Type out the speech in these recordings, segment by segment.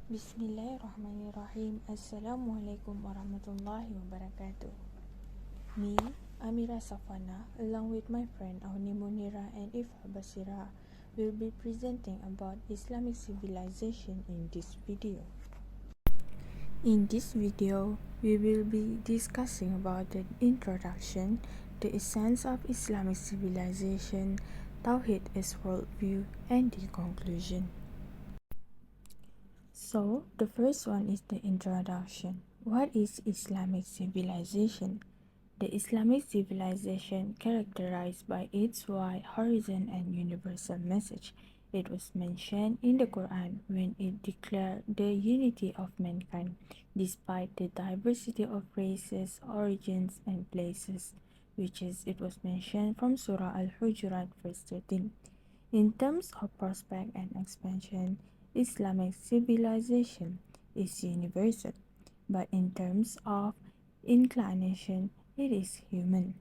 Bismillahirrahmanirrahim. Assalamualaikum warahmatullahi wabarakatuh. Me, Ameeratul Safwanah, along with my friend Auni Munirah and Iffah Basirah, will be presenting about Islamic civilization in this video. In this video, we will be discussing about the introduction, the essence of Islamic civilization, Tawhid as worldview, and the conclusion. So, the first one is the introduction. What is Islamic civilization? The Islamic civilization characterized by its wide horizon and universal message. It was mentioned in the Quran when it declared the unity of mankind, despite the diversity of races, origins, and places, it was mentioned from Surah Al-Hujurat verse 13. In terms of prospect and expansion, Islamic civilization is universal, but in terms of inclination, it is human.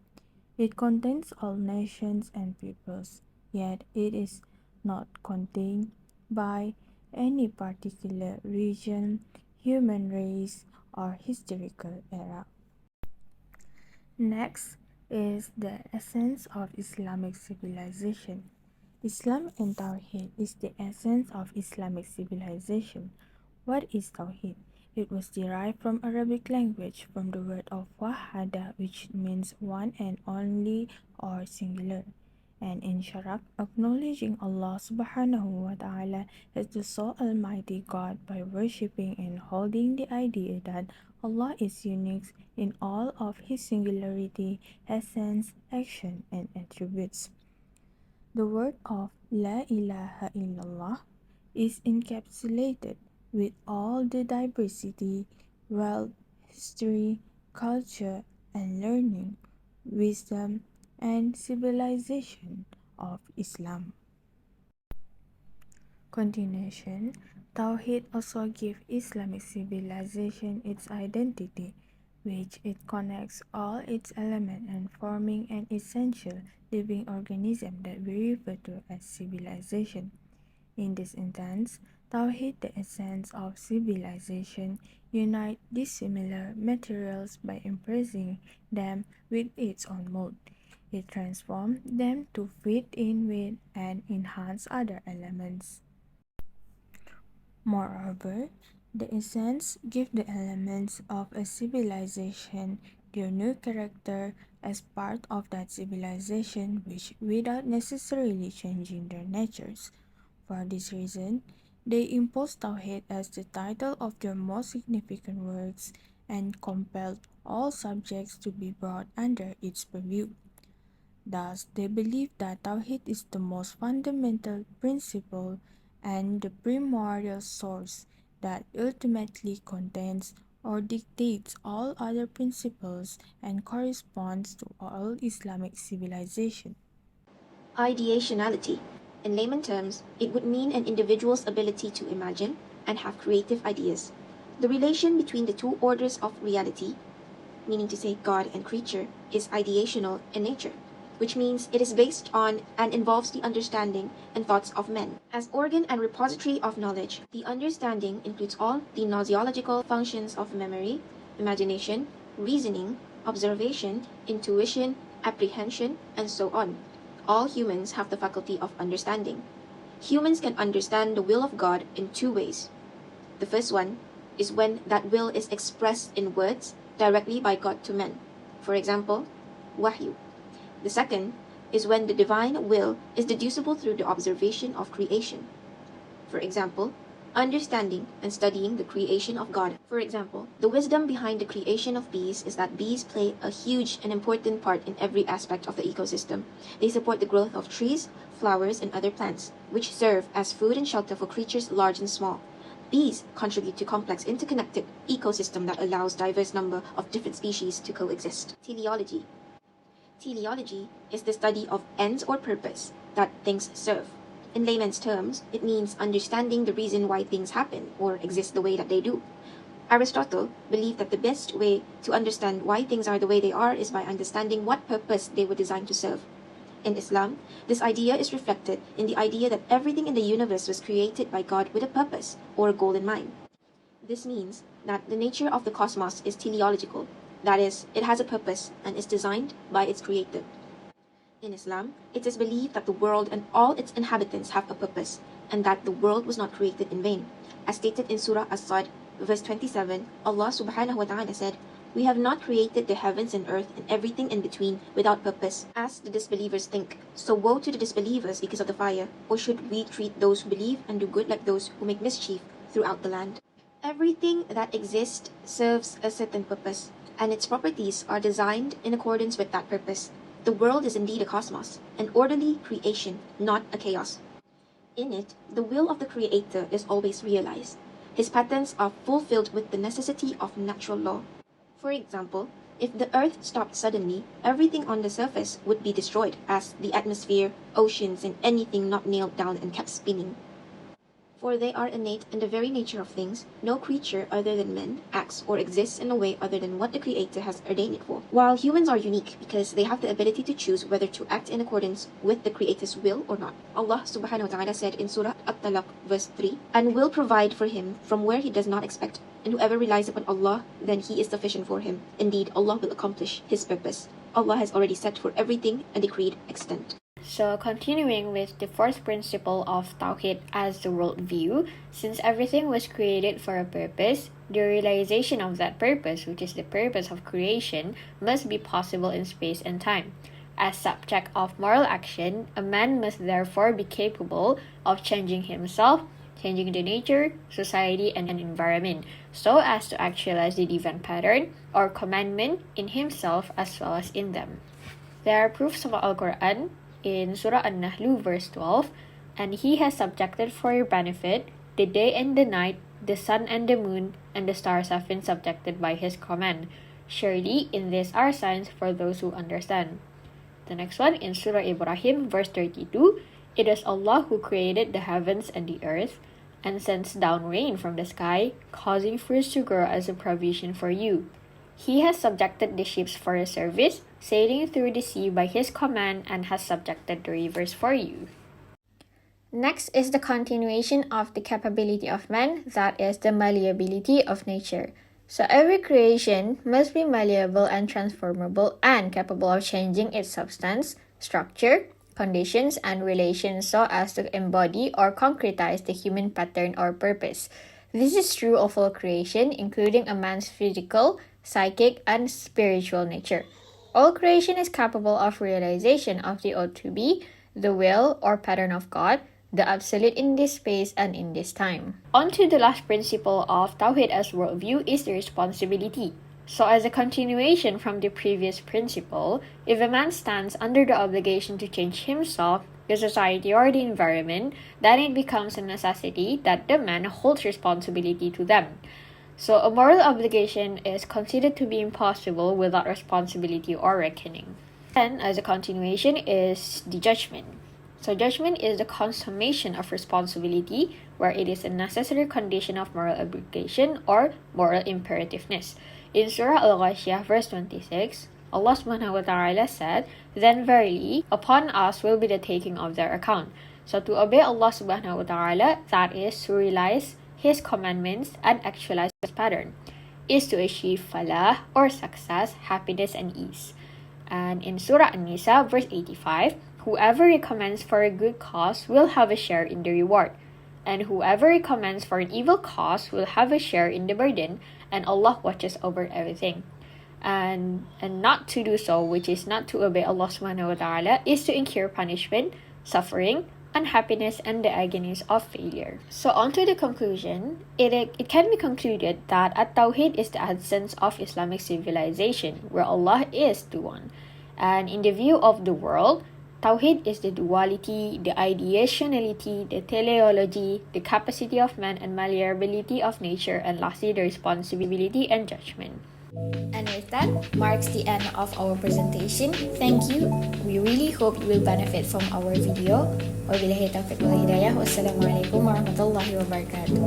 It contains all nations and peoples, yet it is not contained by any particular region, human race, or historical era. Next is the essence of Islamic civilization. Islam and Tawhid is the essence of Islamic civilization. What is Tawhid? It was derived from Arabic language from the word of wahada, which means one and only or singular, and in Sharaf, acknowledging Allah subhanahu wa ta'ala as the sole Almighty God by worshipping and holding the idea that Allah is unique in all of His singularity, essence, action, and attributes. The word of La ilaha illallah is encapsulated with all the diversity, wealth, history, culture, and learning, wisdom, and civilization of Islam. Continuation. Tawhid also gives Islamic civilization its identity, which it connects all its elements and forming an essential living organism that we refer to as civilization. In this instance, Tawhid, the essence of civilization, unite dissimilar materials by impressing them with its own mold. It transforms them to fit in with and enhance other elements. Moreover, the essence gives the elements of a civilization their new character as part of that civilization, which without necessarily changing their natures. For this reason, they impose Tawhid as the title of their most significant works and compelled all subjects to be brought under its purview. Thus, they believe that Tawhid is the most fundamental principle and the primordial source that ultimately contains or dictates all other principles and corresponds to all Islamic civilization. Ideationality. In layman terms, it would mean an individual's ability to imagine and have creative ideas. The relation between the two orders of reality, meaning to say God and creature, is ideational in nature, which means it is based on and involves the understanding and thoughts of men. As organ and repository of knowledge, the understanding includes all the gnosiological functions of memory, imagination, reasoning, observation, intuition, apprehension, and so on. All humans have the faculty of understanding. Humans can understand the will of God in two ways. The first one is when that will is expressed in words directly by God to men. For example, wahyu. The second is when the divine will is deducible through the observation of creation. For example, understanding and studying the creation of God. For example, the wisdom behind the creation of bees is that bees play a huge and important part in every aspect of the ecosystem. They support the growth of trees, flowers, and other plants, which serve as food and shelter for creatures large and small. Bees contribute to complex interconnected ecosystem that allows diverse number of different species to coexist. Teleology. Teleology is the study of ends or purpose that things serve. In layman's terms, it means understanding the reason why things happen or exist the way that they do. Aristotle believed that the best way to understand why things are the way they are is by understanding what purpose they were designed to serve. In Islam, this idea is reflected in the idea that everything in the universe was created by God with a purpose or a goal in mind. This means that the nature of the cosmos is teleological, that is, it has a purpose and is designed by its creator. In Islam, it is believed that the world and all its inhabitants have a purpose, and that the world was not created in vain. As stated in Surah As-Sad, verse 27, Allah subhanahu wa ta'ala said, "We have not created the heavens and earth and everything in between without purpose, as the disbelievers think. So woe to the disbelievers because of the fire, or should we treat those who believe and do good like those who make mischief throughout the land?" Everything that exists serves a certain purpose, and its properties are designed in accordance with that purpose. The world is indeed a cosmos, an orderly creation, not a chaos. In it, the will of the Creator is always realized. His patterns are fulfilled with the necessity of natural law. For example, if the earth stopped suddenly, everything on the surface would be destroyed, as the atmosphere, oceans, and anything not nailed down and kept spinning. For they are innate in the very nature of things. No creature other than men acts or exists in a way other than what the Creator has ordained it for. While humans are unique because they have the ability to choose whether to act in accordance with the Creator's will or not. Allah subhanahu wa ta'ala said in Surah At-Talaq verse 3, "And will provide for him from where he does not expect. And whoever relies upon Allah, then he is sufficient for him. Indeed, Allah will accomplish his purpose. Allah has already set for everything a decreed extent." So continuing with the fourth principle of Tawhid as the worldview, since everything was created for a purpose, the realization of that purpose, which is the purpose of creation, must be possible in space and time. As subject of moral action, a man must therefore be capable of changing himself, changing the nature, society, and environment, so as to actualize the divine pattern or commandment in himself as well as in them. There are proofs of Al-Quran in Surah An-Nahl verse 12, "And he has subjected for your benefit the day and the night, the sun and the moon, and the stars have been subjected by his command. Surely in this are signs for those who understand." The next one in Surah Ibrahim verse 32, "It is Allah who created the heavens and the earth, and sends down rain from the sky, causing fruits to grow as a provision for you. He has subjected the ships for your service, sailing through the sea by his command, and has subjected the rivers for you." Next is the continuation of the capability of man, that is the malleability of nature. So every creation must be malleable and transformable and capable of changing its substance, structure, conditions, and relations so as to embody or concretize the human pattern or purpose. This is true of all creation, including a man's physical, psychic, and spiritual nature. All creation is capable of realization of the ought to be, the will or pattern of God, the absolute in this space and in this time. On to the last principle of Tawhid as worldview is the responsibility. So as a continuation from the previous principle, if a man stands under the obligation to change himself, the society, or the environment, then it becomes a necessity that the man holds responsibility to them. So a moral obligation is considered to be impossible without responsibility or reckoning. Then, as a continuation, is the judgment. So judgment is the consummation of responsibility, where it is a necessary condition of moral obligation or moral imperativeness. In Surah Al-Ghashiyah verse 26, Allah subhanahu wa ta'ala said, "Then verily, upon us will be the taking of their account." So to obey Allah subhanahu wa ta'ala, that is to realize His commandments and actualize His pattern, is to achieve falah or success, happiness, and ease. And in Surah An-Nisa verse 85, "Whoever recommends for a good cause will have a share in the reward, and whoever recommends for an evil cause will have a share in the burden, and Allah watches over everything." And not to do so, which is not to obey Allah subhanahu wa ta'ala, is to incur punishment, suffering, unhappiness, and the agonies of failure. So on to the conclusion, it can be concluded that At-Tawhid is the essence of Islamic civilization, where Allah is the one. And in the view of the world, Tawhid is the duality, the ideationality, the teleology, the capacity of man and malleability of nature, and lastly, the responsibility and judgment. And with that marks the end of our presentation. Thank you. We really hope you will benefit from our video. Wabillahi taufiq wal hidayah. Wassalamualaikum warahmatullahi wabarakatuh.